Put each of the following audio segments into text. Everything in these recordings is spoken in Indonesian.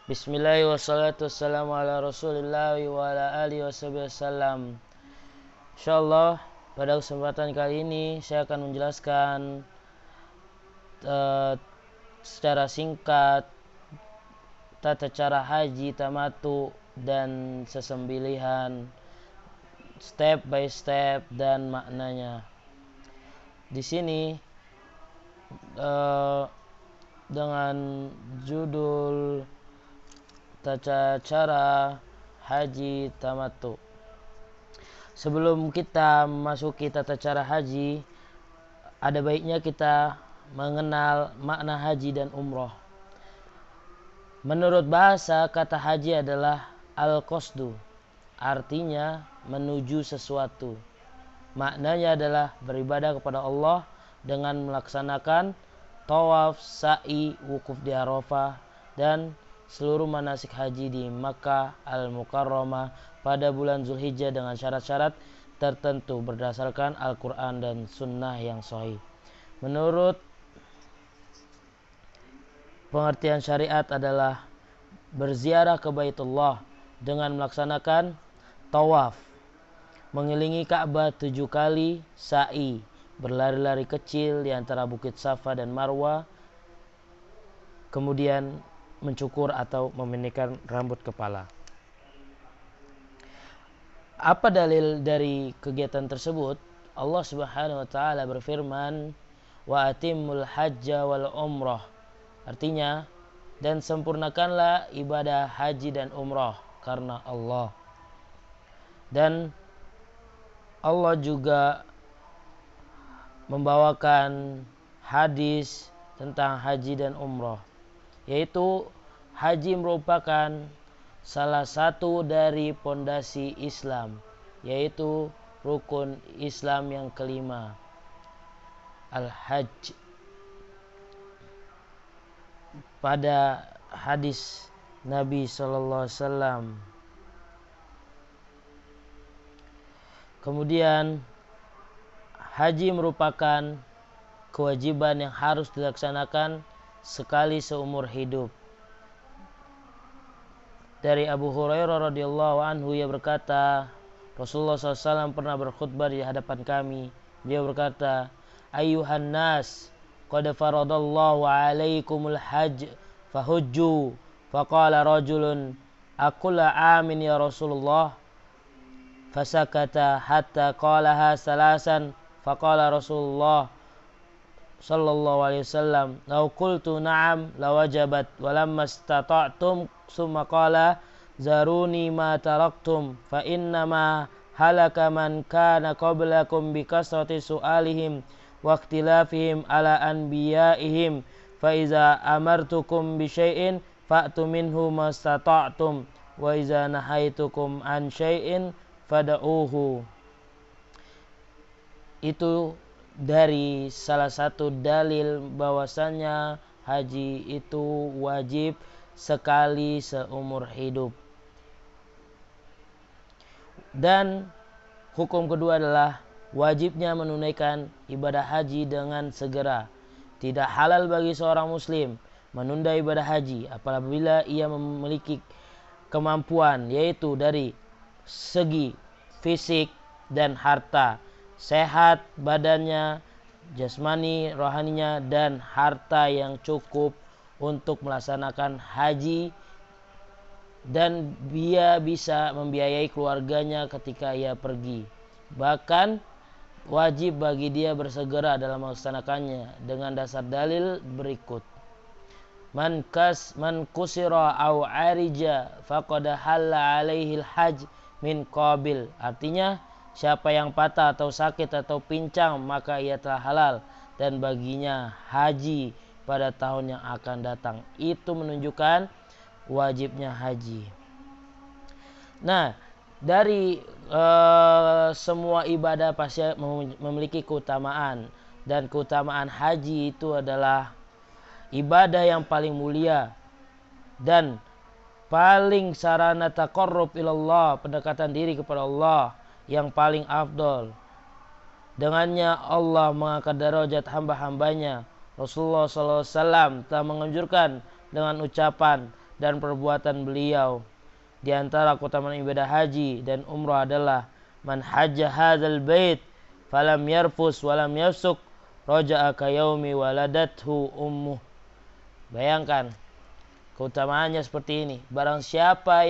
Bismillahirrahmanirrahim. Wassalatu wassalamu ala Rasulillah wa ala alihi wasallam. Insyaallah pada kesempatan kali ini saya akan menjelaskan secara singkat tata cara haji tamattu dan sesembelihan step by step dan maknanya. Di sini dengan judul tata cara haji tamattu. Sebelum kita memasuki tata cara haji, ada baiknya kita mengenal makna haji dan umroh. Menurut bahasa, kata haji adalah al-qasdu, artinya menuju sesuatu. Maknanya adalah beribadah kepada Allah dengan melaksanakan tawaf, sa'i, wukuf di Arafah, dan seluruh manasik haji di Makkah Al-Mukarramah pada bulan Zulhijjah dengan syarat-syarat tertentu berdasarkan Al-Quran dan Sunnah yang sahih. Menurut pengertian syariat adalah berziarah ke Baitullah dengan melaksanakan tawaf, mengelilingi Ka'bah 7 kali, sa'i, berlari-lari kecil di antara Bukit Safa dan Marwah, kemudian mencukur atau memendekkan rambut kepala. Apa dalil dari kegiatan tersebut? Allah Subhanahu wa taala berfirman, "Wa atimmul hajja wal umrah." Artinya, dan sempurnakanlah ibadah haji dan umrah karena Allah. Dan Allah juga membawakan hadis tentang haji dan umrah, yaitu haji merupakan salah satu dari pondasi Islam, yaitu rukun Islam yang kelima, al-hajj. Pada hadis Nabi SAW. Kemudian haji merupakan kewajiban yang harus dilaksanakan sekali seumur hidup. Dari Abu Hurairah radhiyallahu anhu, ia berkata, Rasulullah SAW pernah berkhutbah di hadapan kami. Dia berkata, "Ayyuhan nas, qad faradallahu alaikumul hajj, fahujju." Faqala rajulun, "Aqula amin ya Rasulullah?" Fasakata hatta qalaha salasan. Faqala Rasulullah sallallahu alaihi wasallam, "Law qultu na'am lawajabat walamma istata'tum." Summa qala, "Zaruni ma taraktum fa innama halaka man kana qablakum bi kasrati su'alihim wa ikhtilafihim ala anbiya'ihim fa iza amartukum bi syai'in fa'tu minhu mastata'tum wa iza nahaitukum an syai'in fada'uhu." Itu dari salah satu dalil bahwasannya haji itu wajib sekali seumur hidup. Dan hukum kedua adalah wajibnya menunaikan ibadah haji dengan segera. Tidak halal bagi seorang muslim menunda ibadah haji apabila ia memiliki kemampuan, yaitu dari segi fisik dan harta, sehat badannya, jasmani, rohaninya, dan harta yang cukup untuk melaksanakan haji, dan dia bisa membiayai keluarganya ketika ia pergi. Bahkan wajib bagi dia bersegera dalam melaksanakannya dengan dasar dalil berikut. Man kusira au arija faqad halla alaihil hajj min qabil. Artinya, siapa yang patah atau sakit atau pincang maka ia telah halal dan baginya haji pada tahun yang akan datang. Itu menunjukkan wajibnya haji. Nah, dari semua ibadah pasti memiliki keutamaan, dan keutamaan haji itu adalah ibadah yang paling mulia dan paling sarana taqarrub ilallah, pendekatan diri kepada Allah yang paling afdol. Dengannya Allah mengangkat derajat hamba-hambanya. Rasulullah SAW telah menganjurkan dengan ucapan, dan perbuatan beliau. Di antara keutamaan ibadah haji dan umrah adalah man hajja hadzal bait falam yarfus walam yafsuk raja'a ka yaumi waladathu ummuh. Bayangkan keutamaannya seperti ini. Barang siapa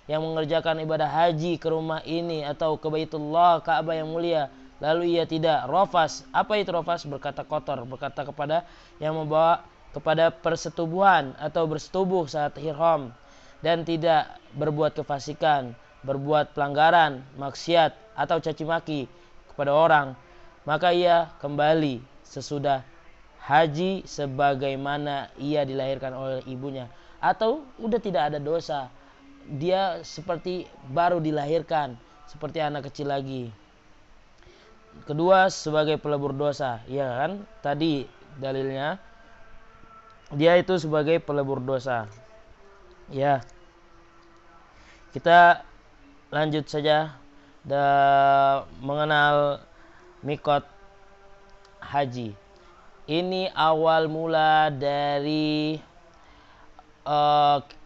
yang mengerjakan ibadah haji ke rumah ini atau ke Baitullah Ka'bah yang mulia, lalu ia tidak rofas. Apa itu rofas? Berkata kotor, berkata kepada yang membawa kepada persetubuhan atau bersetubuh saat ihram, dan tidak berbuat kefasikan, berbuat pelanggaran, maksiat atau caci maki kepada orang, maka ia kembali sesudah haji sebagaimana ia dilahirkan oleh ibunya, atau udah tidak ada dosa, dia seperti baru dilahirkan, seperti anak kecil lagi. Kedua, sebagai pelebur dosa, ya kan? Tadi dalilnya dia itu sebagai pelebur dosa. Ya. Kita lanjut saja mengenal mikot haji. Ini awal mula dari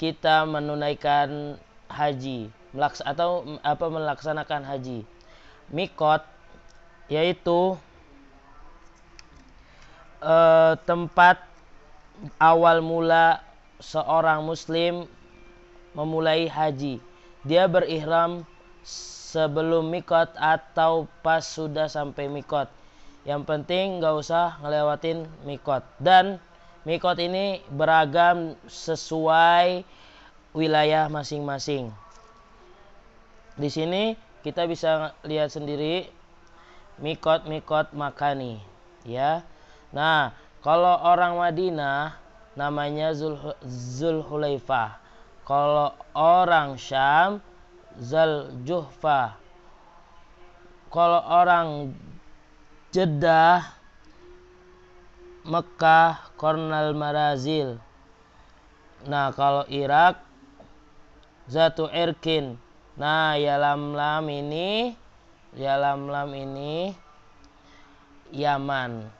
kita menunaikan haji atau melaksanakan haji. Mikot yaitu tempat awal mula seorang muslim memulai haji. Dia berihram sebelum mikot atau pas sudah sampai mikot. Yang penting gak usah ngelewatin mikot. Dan mikot ini beragam sesuai wilayah masing-masing. Di sini kita bisa lihat sendiri mikot makani, ya. Nah, kalau orang Madinah namanya Zulhulaifah. Kalau orang Syam Zuljuhfah. Kalau orang Jeddah, Mekah, Kornal Marazil. Nah, kalau Irak Zatu Irkin. Nah, Yalamlam ini Yaman.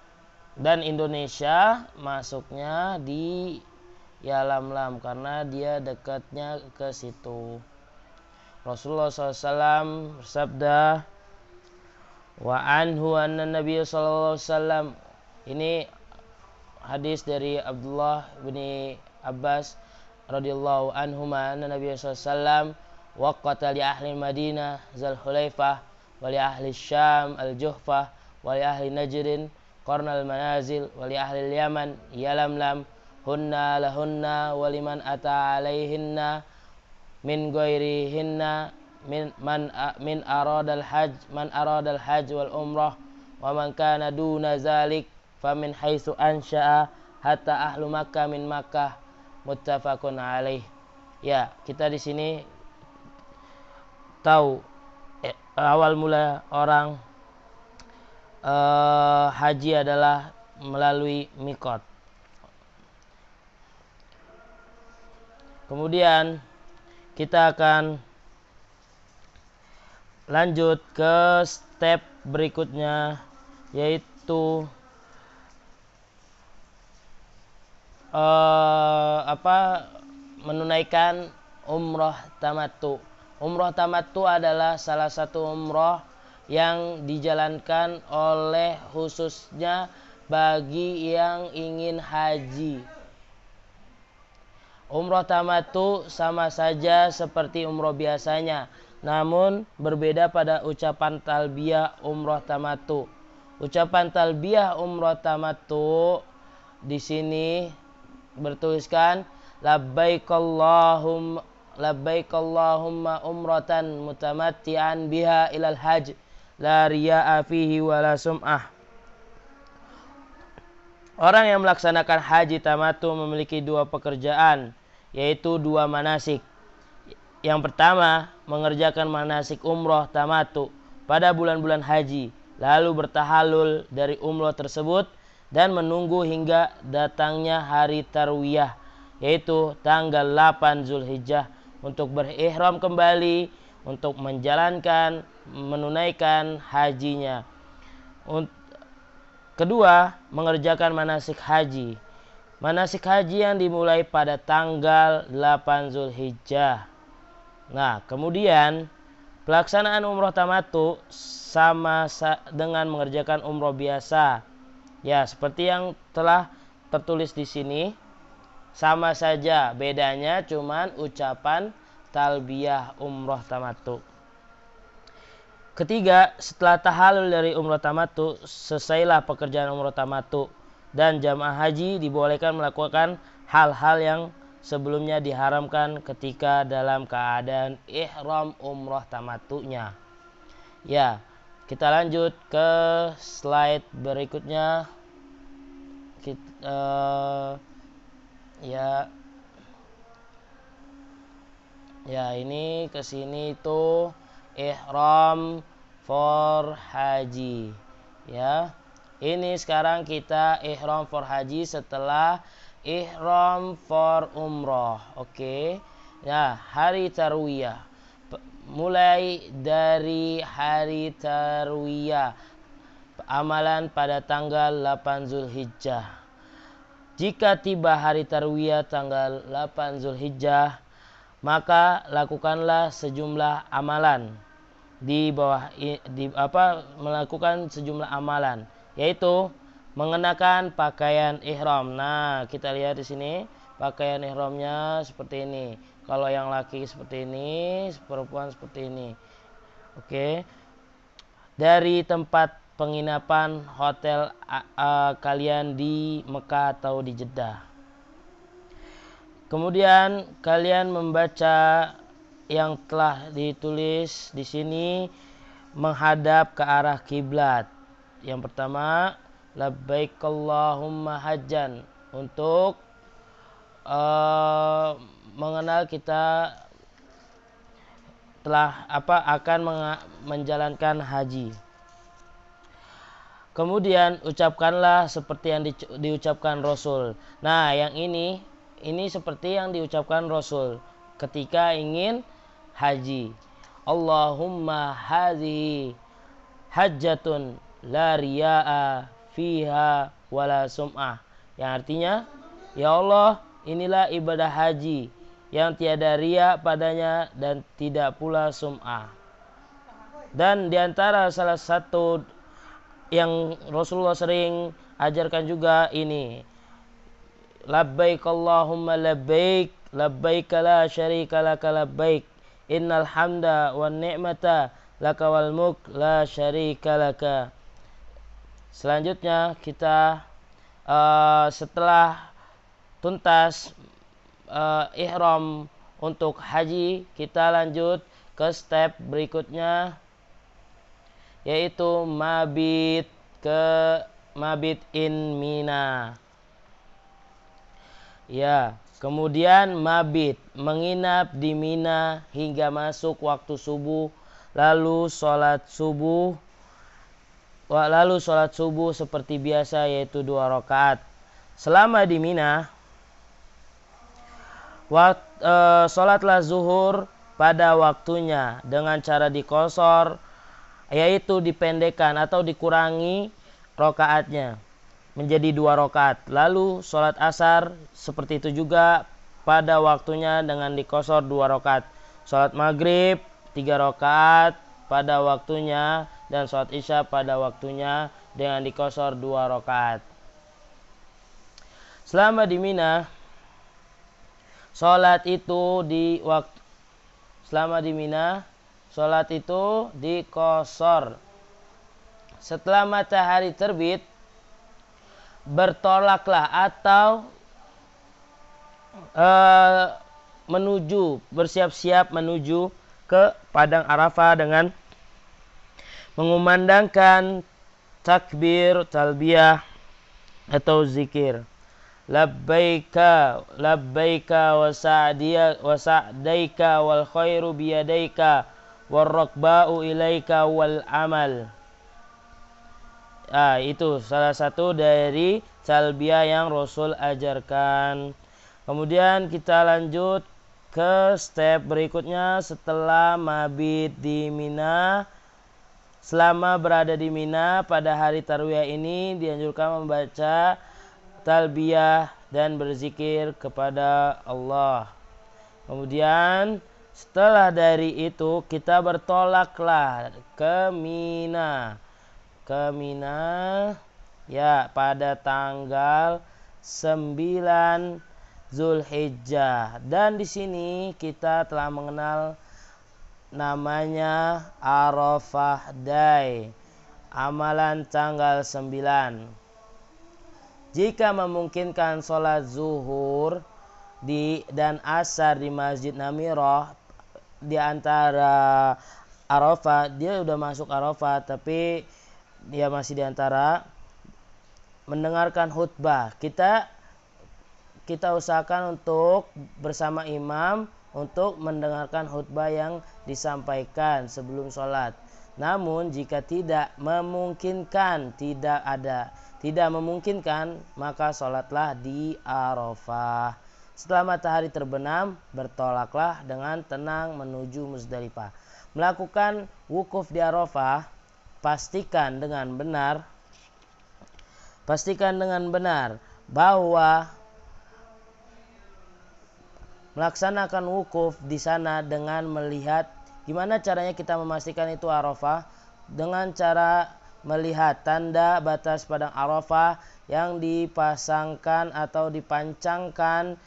Dan Indonesia masuknya di Yalamlam karena dia dekatnya ke situ. Rasulullah SAW bersabda, wa anhu anna Nabi sallallahu alaihi wasallam. Ini hadis dari Abdullah bin Abbas radhiyallahu anhuma, anna Nabi sallallahu alaihi wasallam waqata li ahli Madinah Zulhulaifah wa li ahli Syam al-Juhfah wa li ahli Najrin Qarnal Manazil wa li ahli Yaman Yalamlam hunna lahunna wa liman ata alaihinna min ghairihinna min aradal hajj wal umrah wa man kana duna zalik famin haitsu ansha'a hatta ahlu Makkah min Makkah, muttafaqun alaih. Ya, kita di sini tahu awal mula orang haji adalah melalui mikot. Kemudian kita akan lanjut ke step berikutnya, yaitu menunaikan umroh tamattu. Umroh tamattu adalah salah satu umroh yang dijalankan oleh khususnya bagi yang ingin haji. Umroh tamattu sama saja seperti umroh biasanya, namun berbeda pada ucapan talbiyah umroh tamattu. Ucapan talbiyah umroh tamattu di sini bertuliskan labbaik Allahumma umratan mutamatti'an biha ilal hajj la riya'a fihi wala sum'ah. Orang yang melaksanakan haji tamattu memiliki dua pekerjaan, yaitu dua manasik. Yang pertama, mengerjakan manasik umroh tamattu pada bulan-bulan haji, lalu bertahalul dari umroh tersebut dan menunggu hingga datangnya hari tarwiyah, yaitu tanggal 8 Zulhijjah, untuk berihram kembali untuk menunaikan hajinya. Kedua, mengerjakan manasik haji manasik haji yang dimulai pada tanggal 8 Zulhijjah. Nah, kemudian pelaksanaan umroh tamattu sama dengan mengerjakan umroh biasa. Ya, seperti yang telah tertulis di sini, sama saja, bedanya cuman ucapan talbiyah umroh tamattu. Ketiga, setelah tahallul dari umroh tamattu, selesailah pekerjaan umroh tamattu dan jamaah haji dibolehkan melakukan hal-hal yang sebelumnya diharamkan ketika dalam keadaan ihram umroh tamattunya. Ya, kita lanjut ke slide berikutnya. Ini ke sini itu ihram for haji. Ya. Ini sekarang kita ihram for haji setelah ihram for umroh. Oke. Ya, hari tarwiyah. Mulai dari hari tarwiyah, amalan pada tanggal 8 Zulhijjah. Jika tiba hari tarwiyah tanggal 8 Zulhijjah, maka lakukanlah sejumlah amalan melakukan sejumlah amalan, yaitu mengenakan pakaian ihram. Nah, kita lihat di sini pakaian ihramnya seperti ini. Kalau yang laki seperti ini, perempuan seperti ini. Oke. Dari tempat penginapan hotel kalian di Mekah atau di Jeddah. Kemudian kalian membaca yang telah ditulis di sini menghadap ke arah kiblat. Yang pertama, labbaik Allahumma hajjan, untuk mengenal kita telah akan menjalankan haji. Kemudian ucapkanlah seperti yang diucapkan Rasul. Nah, yang ini seperti yang diucapkan Rasul ketika ingin haji. Allahumma hadhihi hajjatun la riya'a fiha wala sum'ah. Yang artinya, ya Allah, inilah ibadah haji yang tiada riya padanya dan tidak pula sum'ah. Dan diantara salah satu yang Rasulullah sering ajarkan juga ini, labbaik Allahumma labbaik, labbaik la syarika laka labbaik, innal hamda wan ni'mata laka wal mulk la syarika laka. Selanjutnya kita setelah tuntas ihram untuk haji, kita lanjut ke step berikutnya, yaitu mabit in Mina. Ya, kemudian mabit, menginap di Mina hingga masuk waktu subuh, lalu sholat subuh seperti biasa, yaitu 2 rakaat. Selama di Mina, sholatlah zuhur pada waktunya dengan cara dikosor, yaitu dipendekkan atau dikurangi rakaatnya menjadi 2 rakaat. Lalu sholat asar seperti itu juga pada waktunya dengan dikosor 2 rakaat. Sholat maghrib 3 rakaat pada waktunya, dan sholat isya pada waktunya dengan dikosor 2 rakaat. Selama di Mina, sholat itu dikosor. Setelah matahari terbit, bertolaklah atau bersiap-siap menuju ke padang Arafah dengan mengumandangkan takbir, talbiyah atau zikir. Labbaika wa sa'daika wal khairu biyadaika wal rakba'u ilaika wal amal. Itu salah satu dari talbiyah yang Rasul ajarkan. Kemudian kita lanjut ke step berikutnya setelah mabit di Mina. Selama berada di Mina pada hari tarwiyah ini dianjurkan membaca talbiyah dan berzikir kepada Allah. Kemudian setelah dari itu kita bertolaklah ke Mina. Ya, pada tanggal 9 Zulhijjah. Dan di sini kita telah mengenal namanya Arafah Day, amalan tanggal 9. Jika memungkinkan sholat zuhur dan asar di Masjid Namirah di antara Arafah, dia udah masuk Arafah tapi dia masih di antara mendengarkan khutbah. Kita usahakan untuk bersama imam untuk mendengarkan khutbah yang disampaikan sebelum sholat. Namun jika tidak memungkinkan, maka sholatlah di Arafah. Setelah matahari terbenam, bertolaklah dengan tenang menuju Muzdalifah. Melakukan wukuf di Arafah, pastikan dengan benar bahwa melaksanakan wukuf di sana dengan melihat gimana caranya kita memastikan itu Arafah, dengan cara melihat tanda batas padang Arafah yang dipasangkan atau dipancangkan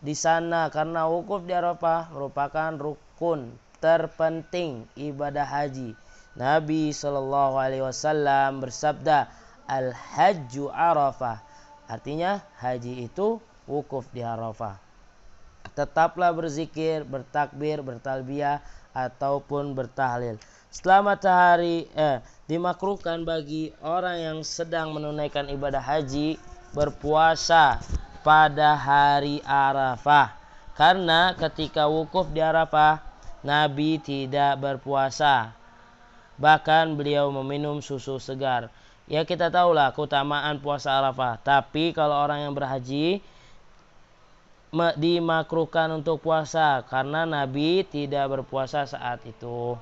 di sana, karena wukuf di Arafah merupakan rukun terpenting ibadah haji. Nabi Shallallahu Alaihi Wasallam bersabda, Al-Hajju Arafah, artinya haji itu wukuf di Arafah. Tetaplah berzikir, bertakbir, bertalbiyah ataupun bertahlil. Setelah matahari dimakruhkan bagi orang yang sedang menunaikan ibadah haji berpuasa pada hari Arafah, karena ketika wukuf di Arafah Nabi tidak berpuasa, bahkan beliau meminum susu segar. Ya, kita tahulah keutamaan puasa Arafah, tapi kalau orang yang berhaji dimakruhkan untuk puasa karena Nabi tidak berpuasa saat itu.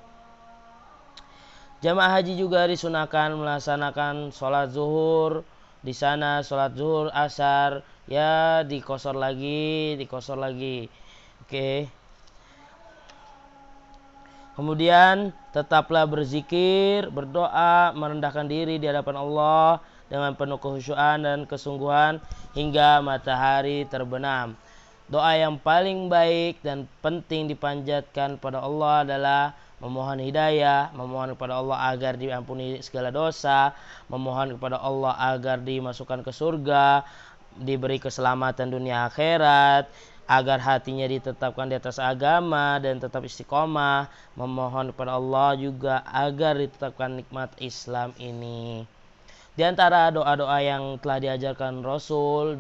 Jamaah haji juga disunahkan melaksanakan sholat zuhur di sana, sholat zuhur, asar, ya dikosor lagi. Oke. Kemudian tetaplah berzikir, berdoa, merendahkan diri di hadapan Allah dengan penuh kekhusyuan dan kesungguhan hingga matahari terbenam. Doa yang paling baik dan penting dipanjatkan pada Allah adalah memohon hidayah, memohon kepada Allah agar diampuni segala dosa, memohon kepada Allah agar dimasukkan ke surga, diberi keselamatan dunia akhirat, agar hatinya ditetapkan di atas agama dan tetap istiqomah, memohon kepada Allah juga agar ditetapkan nikmat Islam ini. Di antara doa-doa yang telah diajarkan Rasul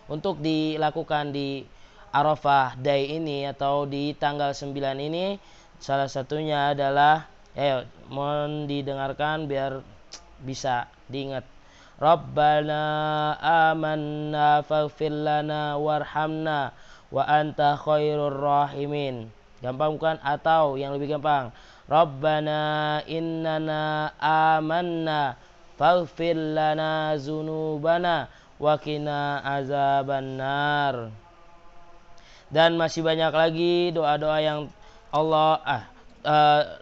untuk dilakukan di Arafah Day ini atau di tanggal 9 ini, salah satunya adalah mohon didengarkan biar bisa diingat. Rabbana amanna faghfir lana warhamna wa anta khairur rahimin. Gampang bukan? Atau yang lebih gampang, Rabbana innana amanna faghfir lana dzunubana wa qina azabannar. Dan masih banyak lagi doa-doa yang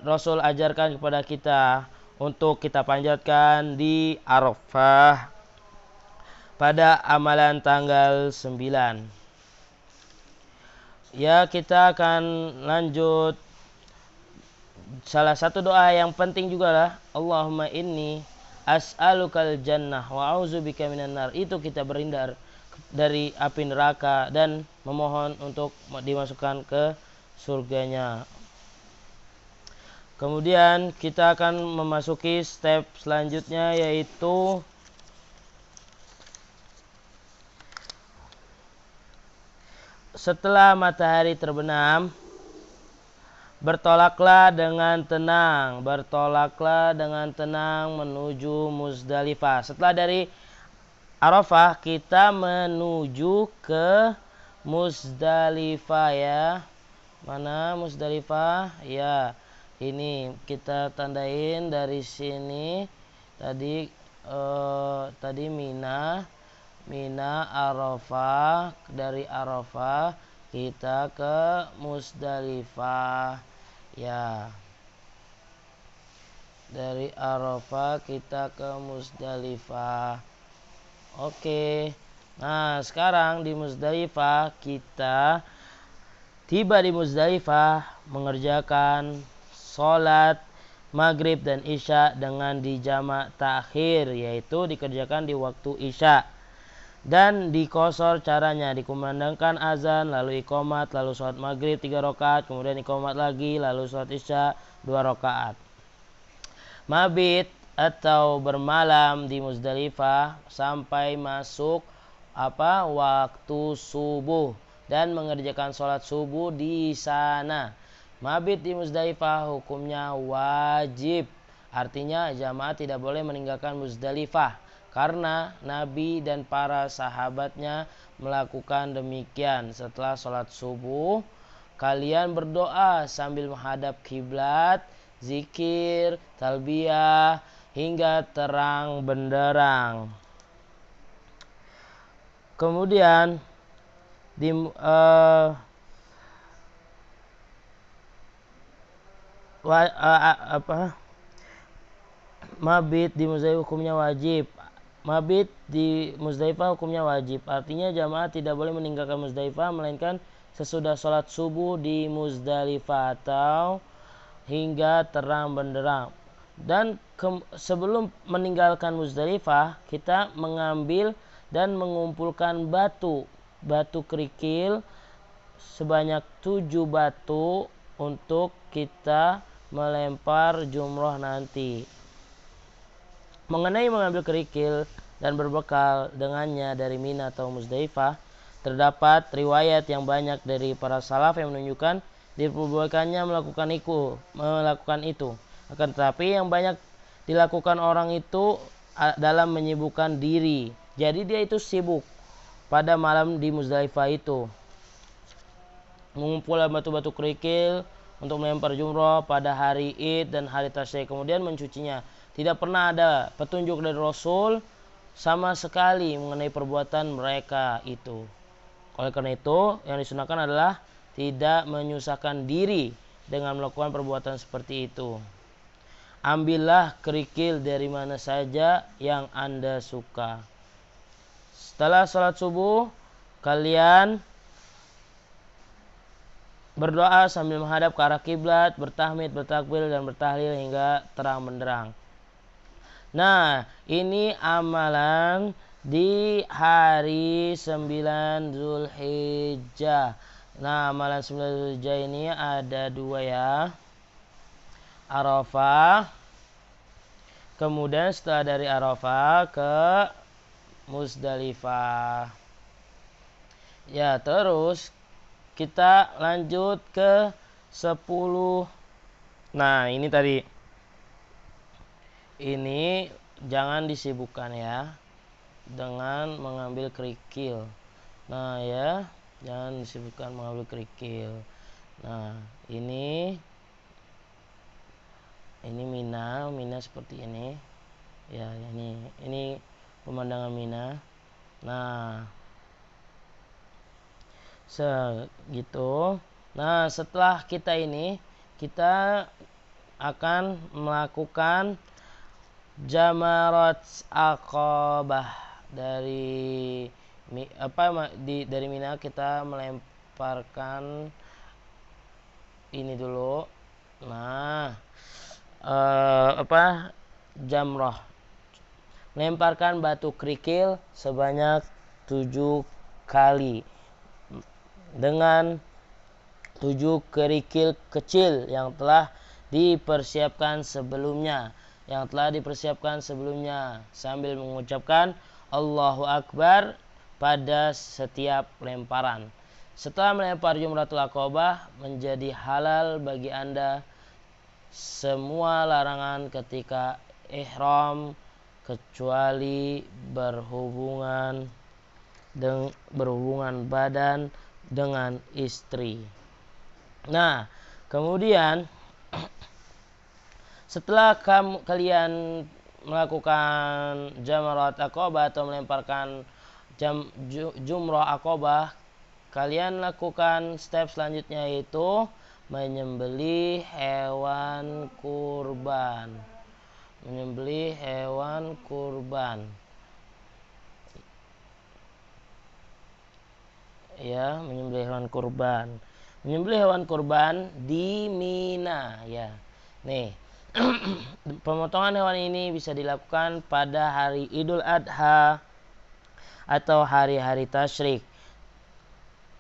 Rasul ajarkan kepada kita untuk kita panjatkan di Arafah pada amalan tanggal 9. Ya, kita akan lanjut. Salah satu doa yang penting juga lah, Allahumma inni as'alukal jannah wa a'udzubika minan nar. Itu kita berhindar dari api neraka dan memohon untuk dimasukkan ke surganya. Kemudian kita akan memasuki step selanjutnya, yaitu setelah matahari terbenam, bertolaklah dengan tenang menuju Muzdalifah. Setelah dari Arafah kita menuju ke Muzdalifah ya. Mana Muzdalifah? Ya, ini kita tandain dari sini. Tadi Mina. Mina, Arafah, dari Arafah kita ke Musdalifah. Ya. Dari Arafah kita ke Musdalifah. Oke. Nah, sekarang di Musdalifah kita tiba di Musdalifah mengerjakan sholat maghrib dan isya dengan dijamak takhir, yaitu dikerjakan di waktu isya. Dan dikosor caranya, dikumandangkan azan, lalu iqomat, lalu sholat maghrib 3 rakaat, kemudian iqomat lagi, lalu sholat isya 2 rakaat. Mabit atau bermalam di Muzdalifah sampai masuk waktu subuh dan mengerjakan sholat subuh di sana. Mabit di Muzdalifah hukumnya wajib, artinya jamaah tidak boleh meninggalkan Muzdalifah karena Nabi dan para sahabatnya melakukan demikian. Setelah sholat subuh, kalian berdoa sambil menghadap kiblat, zikir, talbiyah, hingga terang benderang. Kemudian di mabit di Muzdalifah hukumnya wajib. Mabit di Muzdalifah hukumnya wajib, artinya jamaah tidak boleh meninggalkan Muzdalifah melainkan sesudah sholat subuh di Muzdalifah atau hingga terang benderang. Dan sebelum meninggalkan Muzdalifah, kita mengambil dan mengumpulkan batu kerikil sebanyak 7 batu untuk kita melempar jumroh nanti. Mengenai mengambil kerikil dan berbekal dengannya dari Mina atau Muzdalifah, terdapat riwayat yang banyak dari para salaf yang menunjukkan diperbolehkannya melakukan itu. Akan tetapi yang banyak dilakukan orang itu dalam menyibukkan diri. Jadi dia itu sibuk pada malam di Muzdalifah itu, mengumpulkan batu-batu kerikil untuk melempar jumroh pada hari Id dan hari Tasyrik, kemudian mencucinya. Tidak pernah ada petunjuk dari Rasul sama sekali mengenai perbuatan mereka itu. Oleh karena itu, yang disunahkan adalah tidak menyusahkan diri dengan melakukan perbuatan seperti itu. Ambillah kerikil dari mana saja yang Anda suka. Setelah sholat subuh, kalian berdoa sambil menghadap ke arah kiblat, bertahmid, bertakbir, dan bertahlil hingga terang benderang. Nah, ini amalan di hari 9 Zulhijjah. Nah, amalan 9 Zulhijjah ini ada 2 ya. Arafah. Kemudian setelah dari Arafah ke Muzdalifah. Ya, terus kita lanjut ke 10. Nah, ini tadi. Ini jangan disibukkan ya dengan mengambil kerikil. Nah ya, jangan disibukkan mengambil kerikil. Nah, ini Mina seperti ini. Ya, ini pemandangan Mina. Nah, segitu. Nah, setelah kita akan melakukan Jamarat Aqabah dari Mina. Kita melemparkan ini dulu. Nah, jamroh, melemparkan batu kerikil sebanyak 7 kali dengan 7 kerikil kecil yang telah dipersiapkan sebelumnya sambil mengucapkan Allahu Akbar pada setiap lemparan. Setelah melempar Jumratul Aqabah, menjadi halal bagi Anda semua larangan ketika ihram kecuali berhubungan badan dengan istri. Nah, kemudian setelah kalian melakukan Jamarat Aqabah atau melemparkan jumrah Aqabah, kalian lakukan step selanjutnya, yaitu menyembelih hewan kurban. Menyembelih hewan kurban. Ya, menyembelih hewan kurban. Menyembelih hewan kurban di Mina, ya. Nih, pemotongan hewan ini bisa dilakukan pada hari Idul Adha atau hari-hari tasyrik,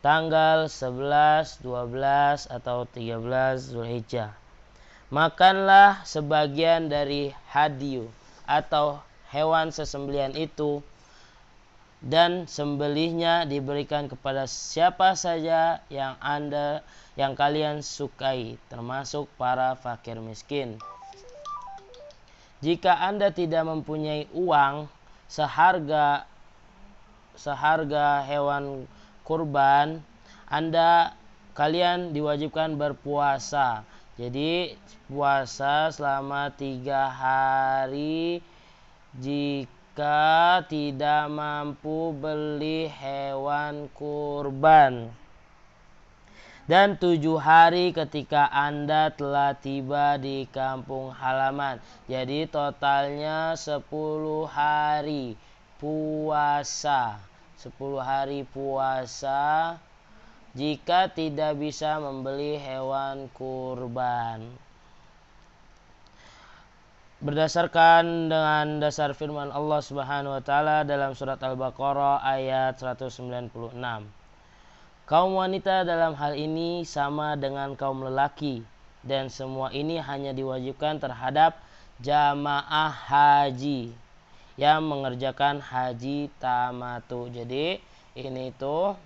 tanggal 11, 12, atau 13 Zulhijjah. Makanlah sebagian dari hadyu atau hewan sesembelihan itu, dan sembelihnya diberikan kepada siapa saja yang kalian sukai, termasuk para fakir miskin. Jika Anda tidak mempunyai uang seharga hewan kurban, kalian diwajibkan berpuasa. Jadi puasa selama 3 hari jika tidak mampu beli hewan kurban, dan 7 hari ketika Anda telah tiba di kampung halaman. Jadi totalnya 10 hari puasa. 10 hari puasa jika tidak bisa membeli hewan kurban. Berdasarkan dengan dasar firman Allah Subhanahu wa taala dalam surat Al-Baqarah ayat 196. Kaum wanita dalam hal ini sama dengan kaum lelaki, dan semua ini hanya diwajibkan terhadap jamaah haji yang mengerjakan haji tamatu. Jadi ini itu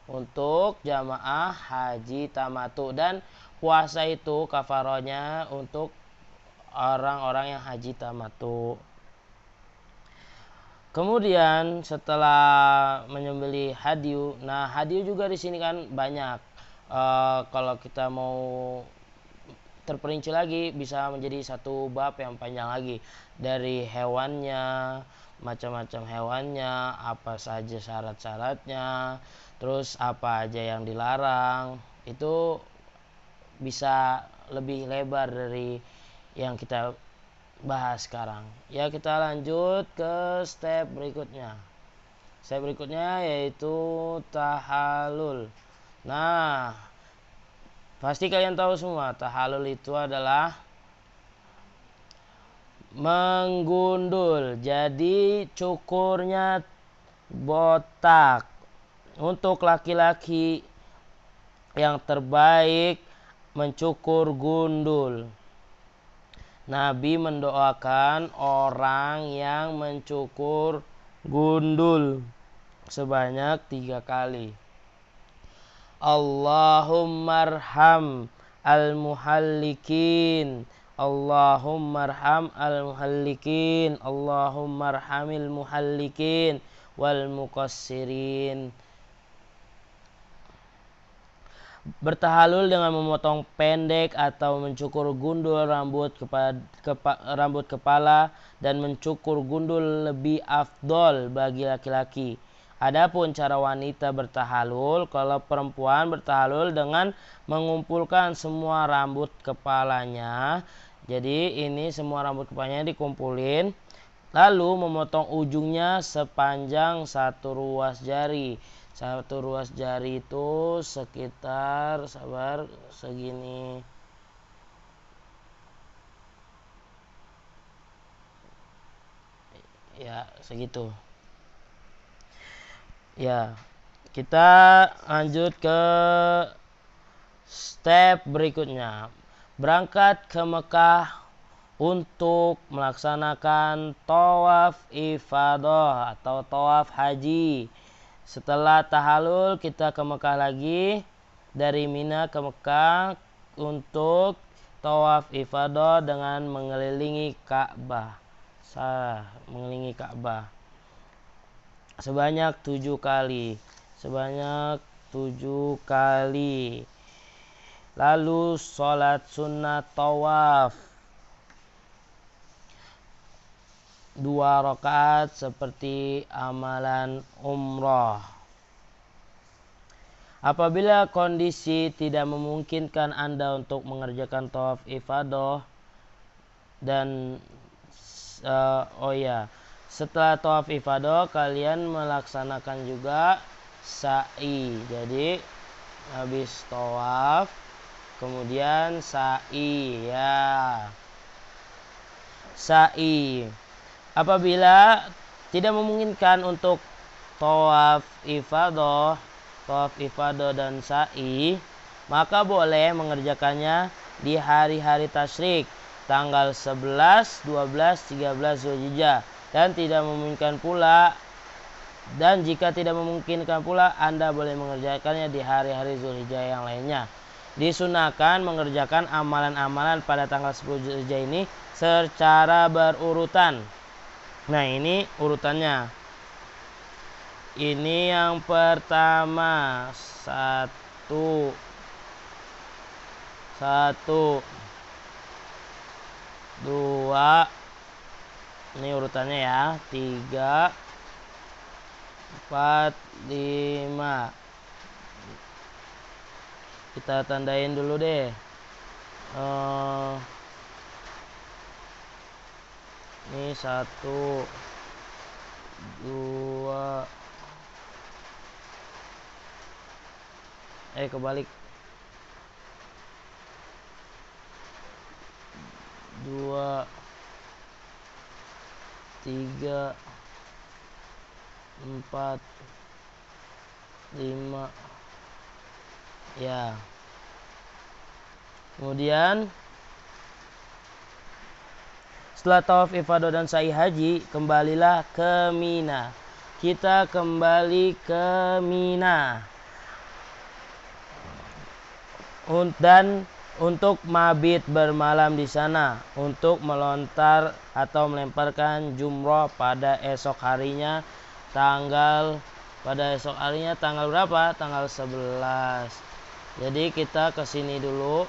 untuk jamaah haji tamatu, dan puasa itu kafarohnya untuk orang-orang yang haji tamatu. Kemudian setelah menyembelih hadyu, nah hadyu juga di sini kan banyak. Kalau kita mau terperinci lagi bisa menjadi satu bab yang panjang lagi, dari hewannya, macam-macam hewannya, apa saja syarat-syaratnya, terus apa aja yang dilarang. Itu bisa lebih lebar dari yang kita bahas sekarang. Ya, kita lanjut ke step berikutnya. Step berikutnya yaitu tahallul. Nah, pasti kalian tahu semua, tahallul itu adalah menggundul. Jadi cukurnya botak. Untuk laki-laki yang terbaik mencukur gundul. Nabi mendoakan orang yang mencukur gundul sebanyak 3 kali. Allahumma'rham al-muhallikin, Allahumma'rham al-muhallikin, Allahumma'rhamil muhallikin wal muqassirin. Bertahalul dengan memotong pendek atau mencukur gundul rambut kepala dan mencukur gundul lebih afdol bagi laki-laki. Adapun cara wanita bertahalul, kalau perempuan bertahalul dengan mengumpulkan semua rambut kepalanya. Jadi ini semua rambut kepalanya dikumpulin, lalu memotong ujungnya sepanjang 1 ruas jari. 1 ruas jari itu sekitar segini. Ya, segitu. Ya, kita lanjut ke step berikutnya. Berangkat ke Mekah untuk melaksanakan tawaf ifadah atau tawaf haji. Setelah tahallul kita ke Mekah lagi, dari Mina ke Mekah untuk tawaf ifadah dengan mengelilingi Ka'bah. Mengelilingi Ka'bah sebanyak 7 kali. Lalu sholat sunnah tawaf. 2 rakaat seperti amalan umroh. Apabila kondisi tidak memungkinkan Anda untuk mengerjakan tawaf ifadah dan setelah tawaf ifadah kalian melaksanakan juga sa'i. Jadi habis tawaf kemudian sa'i ya. Sa'i. Apabila tidak memungkinkan untuk tawaf ifadah dan sa'i, maka boleh mengerjakannya di hari-hari tasyrik, tanggal 11, 12, 13 Zulhijjah. Dan jika tidak memungkinkan pula, Anda boleh mengerjakannya di hari-hari Zulhijjah yang lainnya. Disunahkan mengerjakan amalan-amalan pada tanggal 10 Zulhijjah ini secara berurutan. Nah, ini urutannya. Ini yang pertama, 1, 2, ini urutannya ya, 3, 4, 5. Kita tandain dulu deh. Ini 1, 2. Kebalik. 2, 3, 4, 5. Ya. Kemudian setelah tawaf ifadah dan sa'i haji, kembalilah ke Mina. Kita kembali ke Mina. Dan untuk mabit bermalam di sana, untuk melontar atau melemparkan jumroh pada esok harinya tanggal berapa? Tanggal 11. Jadi kita ke sini dulu,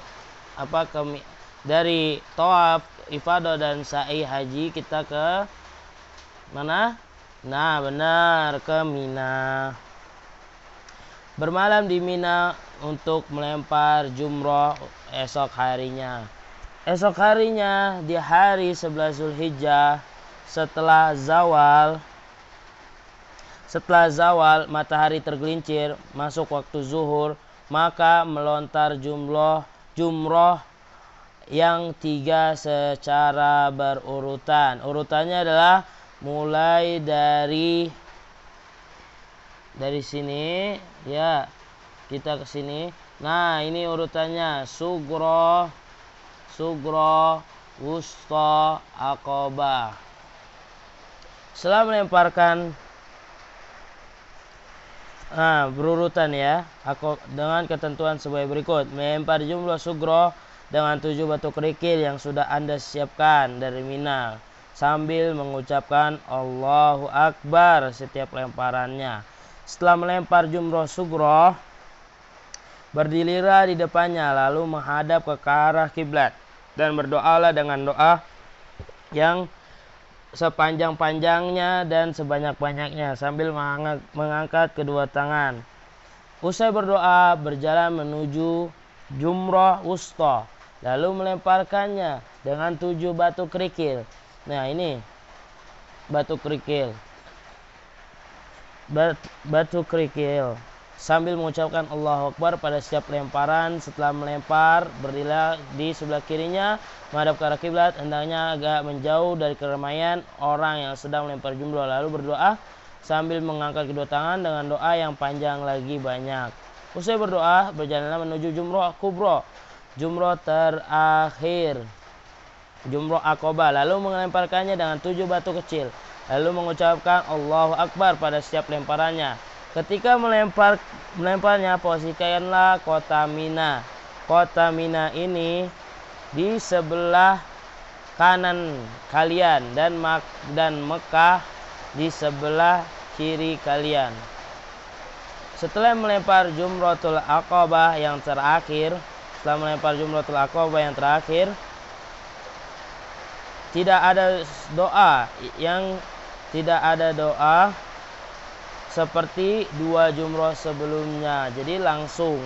dari tawaf ifadah dan sa'i haji kita ke mana? Nah, benar, ke Mina. Bermalam di Mina untuk melempar jumroh esok harinya. Esok harinya di hari 11 Zulhijjah setelah zawal matahari tergelincir masuk waktu zuhur, maka melontar jumroh yang 3 secara berurutan. Urutannya adalah mulai dari sini ya, kita ke sini. Nah, ini urutannya: sugro, wusta, aqobah. Setelah melemparkan berurutan ya, dengan ketentuan sebagai berikut: melempar jumlah sugro dengan 7 batu kerikil yang sudah Anda siapkan dari Mina, sambil mengucapkan Allahu Akbar setiap lemparannya. Setelah melempar jumroh sugro, berdirilah di depannya lalu menghadap ke arah kiblat dan berdoalah dengan doa yang sepanjang-panjangnya dan sebanyak-banyaknya sambil mengangkat kedua tangan. Usai berdoa, berjalan menuju jumroh wusta, lalu melemparkannya dengan 7 batu kerikil. Nah, ini batu kerikil. Sambil mengucapkan Allahu Akbar pada setiap lemparan. Setelah melempar, berdirilah di sebelah kirinya menghadap ke arah kiblat, hendaknya agak menjauh dari keramaian orang yang sedang melempar jumroh, lalu berdoa sambil mengangkat kedua tangan dengan doa yang panjang lagi banyak. Usai berdoa, berjalanlah menuju jumroh kubro, jumroh terakhir, jumroh aqobah, lalu melemparkannya dengan 7 batu kecil, lalu mengucapkan Allahu Akbar pada setiap lemparannya. Ketika melemparnya, posisikanlah kota Mina. Kota Mina ini di sebelah kanan kalian dan Mekah di sebelah kiri kalian. Setelah melempar jumratul aqobah yang terakhir, tidak ada doa seperti 2 jumroh sebelumnya. Jadi langsung.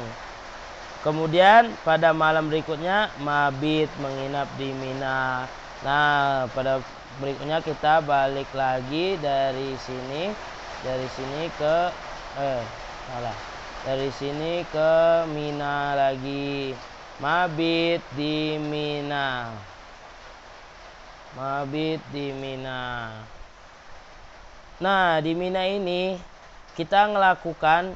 Kemudian pada malam berikutnya mabit, menginap di Mina. Nah, pada berikutnya kita balik lagi dari sini ke Mina lagi. Mabit di Mina. Nah, di Mina ini kita melakukan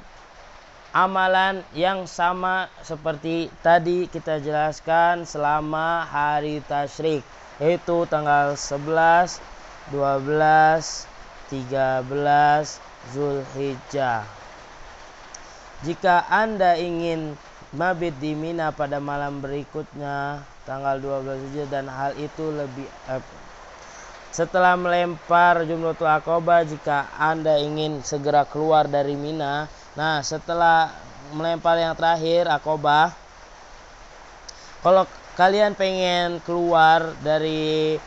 amalan yang sama seperti tadi kita jelaskan selama hari tasyrik, yaitu tanggal 11, 12, 13 Zulhijjah. Jika Anda ingin mabit di Mina pada malam berikutnya tanggal 12 Zulhijjah, dan hal itu lebih setelah melempar Jumratul Aqabah, jika Anda ingin segera keluar dari Mina, nah setelah melempar yang terakhir Aqabah, kalau kalian pengen keluar dari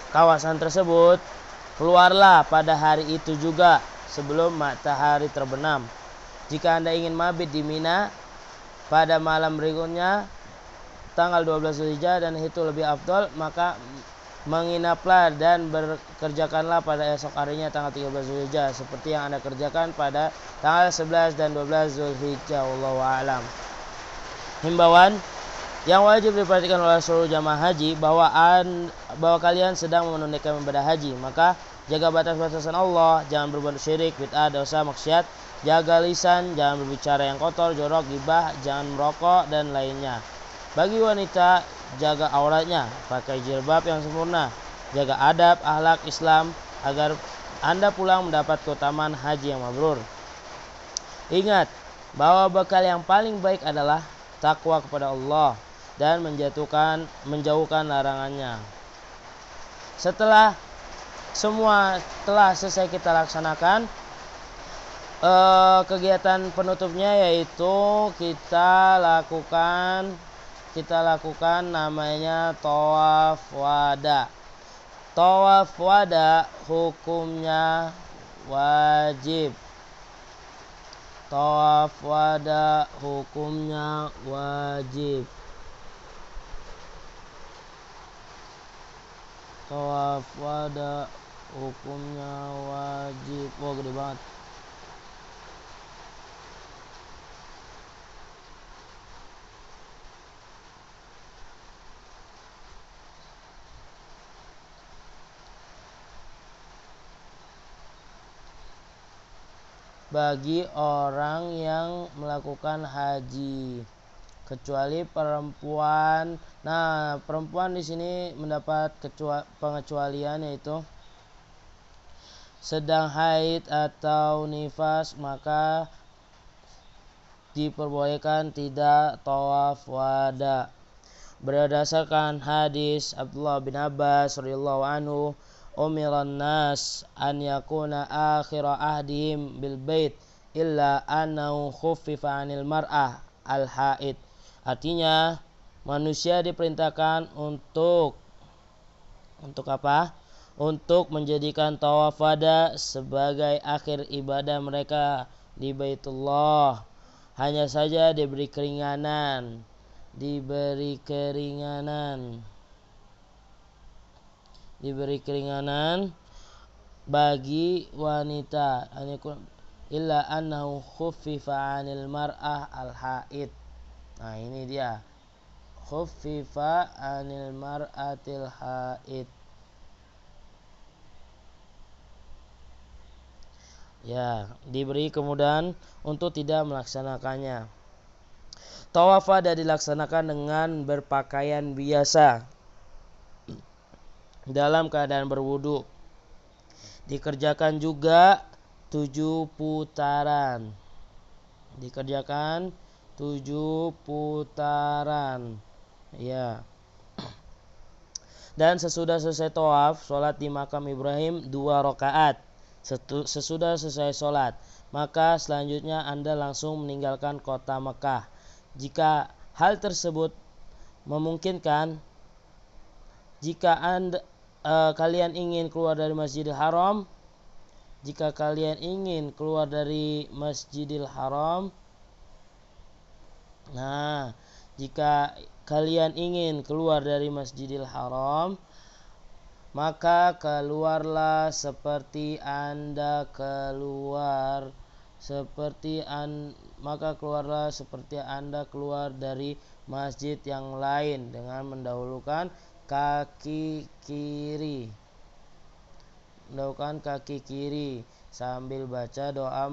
kawasan tersebut, keluarlah pada hari itu juga sebelum matahari terbenam. Jika Anda ingin mabit di Mina pada malam berikutnya tanggal 12 Zulhijjah dan itu lebih afdol, maka menginaplah dan bekerjakanlah pada esok harinya tanggal 13 Zulhijjah seperti yang Anda kerjakan pada tanggal 11 dan 12 Zulhijjah. Wallahu a'lam. Himbauan yang wajib diperhatikan oleh seluruh jamaah haji bahwa kalian sedang menunaikan ibadah haji, maka jaga batas-batasan Allah, jangan berbuat syirik, bid'ah, dosa, maksiat, jaga lisan, jangan berbicara yang kotor, jorok, gibah, jangan merokok dan lainnya. Bagi wanita, jaga auratnya, pakai jilbab yang sempurna, jaga adab, akhlak Islam agar Anda pulang mendapat keutamaan haji yang mabrur. Ingat bahwa bekal yang paling baik adalah takwa kepada Allah dan menjauhkan larangannya. Setelah semua telah selesai kita laksanakan, kegiatan penutupnya yaitu kita lakukan namanya tawaf wada. Tawaf wada hukumnya wajib. Tawaf wada hukumnya wajib. Tawaf wada hukumnya wajib. Wah, gede banget. Bagi orang yang melakukan haji, kecuali perempuan. Nah, perempuan di sini mendapat pengecualian, yaitu sedang haid atau nifas, maka diperbolehkan tidak tawaf wada. Berdasarkan hadis Abdullah bin Abbas radhiyallahu anhu, umiran nas an yakuna akhira ahdihim bil bait illa annahu khuffifa 'anil mar'ah al haid. Artinya manusia diperintahkan untuk apa? Untuk menjadikan tawaf wada sebagai akhir ibadah mereka di Baitullah. Hanya saja diberi keringanan bagi wanita, illa annahu khuffifa 'anil mar'ah al haid. Nah, ini dia, khuffifa 'anil mar'atil haid. Ya, diberi kemudahan untuk tidak melaksanakannya. Tawaf wada dilaksanakan dengan berpakaian biasa dalam keadaan berwudu. Dikerjakan juga 7 putaran. Ya. Dan sesudah selesai tawaf, sholat di makam Ibrahim 2 rakaat. Sesudah selesai sholat, maka selanjutnya Anda langsung meninggalkan kota Mekah. Jika hal tersebut memungkinkan, jika kalian ingin keluar dari Masjidil Haram, jika kalian ingin keluar dari Masjidil Haram, nah, jika kalian ingin keluar dari Masjidil Haram, maka keluarlah seperti Anda keluar keluar dari masjid yang lain dengan mendahulukan kaki kiri sambil baca doa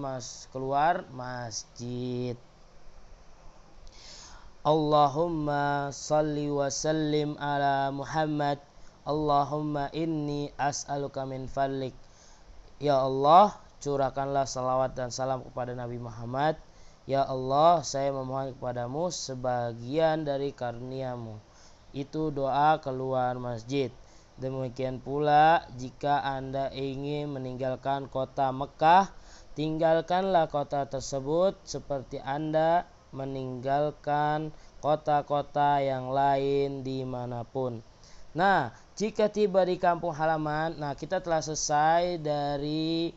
keluar masjid. Allahumma salli wa sallim ala Muhammad. Allahumma inni as'aluka min fadlik. Ya Allah, curahkanlah salawat dan salam kepada Nabi Muhammad. Ya Allah, saya memohon kepadamu sebagian dari karunia-Mu. Itu doa keluar masjid. Demikian pula jika Anda ingin meninggalkan kota Mekah, tinggalkanlah kota tersebut seperti Anda meninggalkan kota-kota yang lain dimanapun. Nah, jika tiba di kampung halaman, nah kita telah selesai dari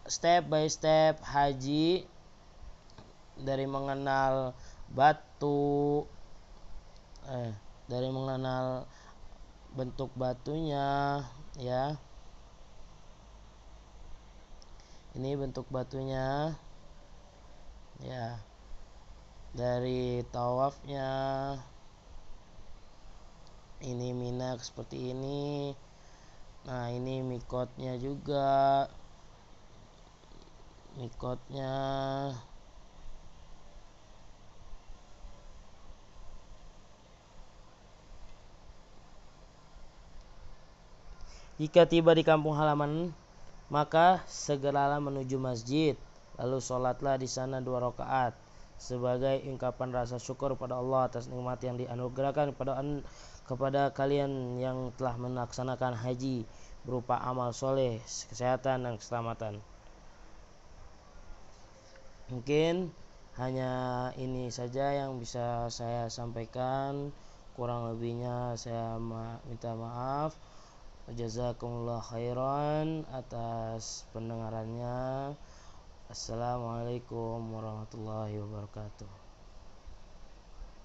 step by step haji, dari mengenal batu, dari mengenal bentuk batunya, ya. Ini bentuk batunya, ya. Dari tawafnya, ini Mina seperti ini. Nah, ini mikotnya juga, mikotnya. Jika tiba di kampung halaman, maka segeralah menuju masjid, lalu sholatlah di sana 2 rakaat sebagai ungkapan rasa syukur pada Allah atas nikmat yang dianugerahkan kepada kalian yang telah melaksanakan haji berupa amal soleh, kesehatan dan keselamatan. Mungkin hanya ini saja yang bisa saya sampaikan, kurang lebihnya saya minta maaf. Jazakumullah khairan atas pendengarannya. Assalamualaikum warahmatullahi wabarakatuh.